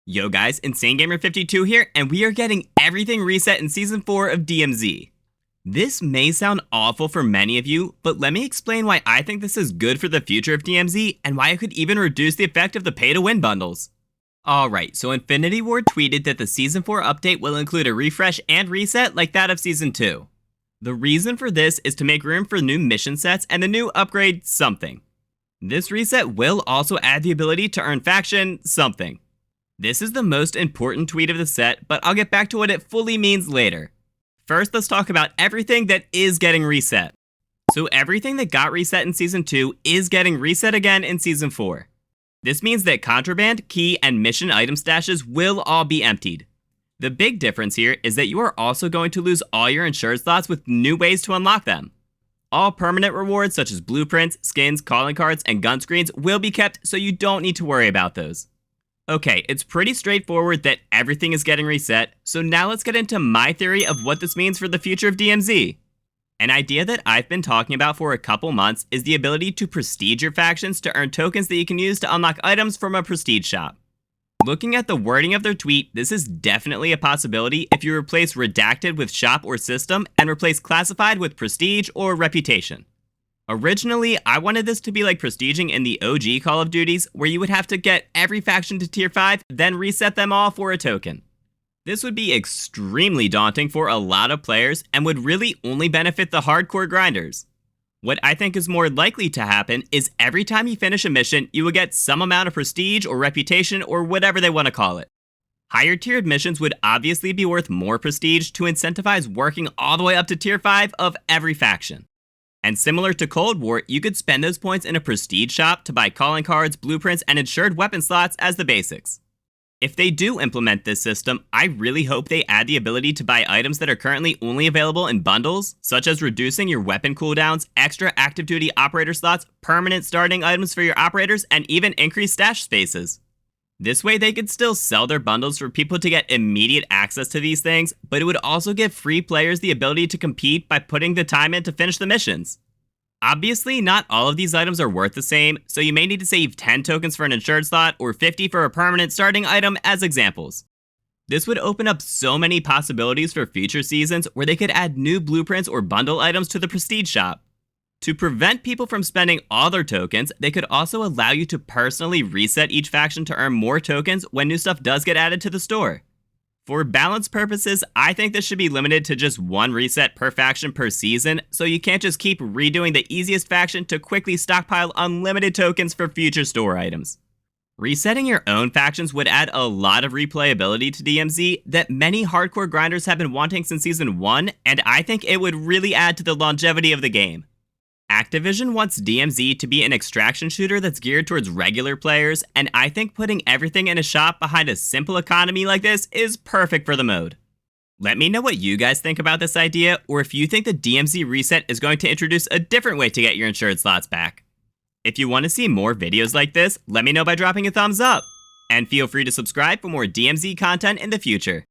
Yo guys, InsaneGamer52 here, and we are getting everything reset in Season 4 of DMZ. This may sound awful for many of you, but let me explain why I think this is good for the future of DMZ, and why it could even reduce the effect of the pay-to-win bundles. Alright, so Infinity Ward tweeted that the Season 4 update will include a refresh and reset like that of Season 2. The reason for this is to make room for new mission sets and the new upgrade something. This reset will also add the ability to earn faction something. This is the most important tweet of the set, but I'll get back to what it fully means later. First, let's talk about everything that is getting reset. So everything that got reset in Season 2 is getting reset again in Season 4. This means that contraband, key, and mission item stashes will all be emptied. The big difference here is that you are also going to lose all your insured slots with new ways to unlock them. All permanent rewards such as blueprints, skins, calling cards, and gun screens will be kept, so you don't need to worry about those. Okay, it's pretty straightforward that everything is getting reset, so now let's get into my theory of what this means for the future of DMZ. An idea that I've been talking about for a couple months is the ability to prestige your factions to earn tokens that you can use to unlock items from a prestige shop. Looking at the wording of their tweet, this is definitely a possibility if you replace redacted with shop or system and replace classified with prestige or reputation. Originally, I wanted this to be like prestiging in the OG Call of Duties, where you would have to get every faction to tier 5, then reset them all for a token. This would be extremely daunting for a lot of players and would really only benefit the hardcore grinders. What I think is more likely to happen is every time you finish a mission, you will get some amount of prestige or reputation or whatever they want to call it. Higher tiered missions would obviously be worth more prestige to incentivize working all the way up to tier 5 of every faction. And similar to Cold War, you could spend those points in a prestige shop to buy calling cards, blueprints, and insured weapon slots as the basics. If they do implement this system, I really hope they add the ability to buy items that are currently only available in bundles, such as reducing your weapon cooldowns, extra active duty operator slots, permanent starting items for your operators, and even increased stash spaces. This way they could still sell their bundles for people to get immediate access to these things, but it would also give free players the ability to compete by putting the time in to finish the missions. Obviously, not all of these items are worth the same, so you may need to save 10 tokens for an insured slot or 50 for a permanent starting item as examples. This would open up so many possibilities for future seasons where they could add new blueprints or bundle items to the prestige shop. To prevent people from spending all their tokens, they could also allow you to personally reset each faction to earn more tokens when new stuff does get added to the store. For balance purposes, I think this should be limited to just one reset per faction per season, so you can't just keep redoing the easiest faction to quickly stockpile unlimited tokens for future store items. Resetting your own factions would add a lot of replayability to DMZ that many hardcore grinders have been wanting since Season 1, and I think it would really add to the longevity of the game. Activision wants DMZ to be an extraction shooter that's geared towards regular players, and I think putting everything in a shop behind a simple economy like this is perfect for the mode. Let me know what you guys think about this idea, or if you think the DMZ reset is going to introduce a different way to get your insured slots back. If you want to see more videos like this, let me know by dropping a thumbs up, and feel free to subscribe for more DMZ content in the future.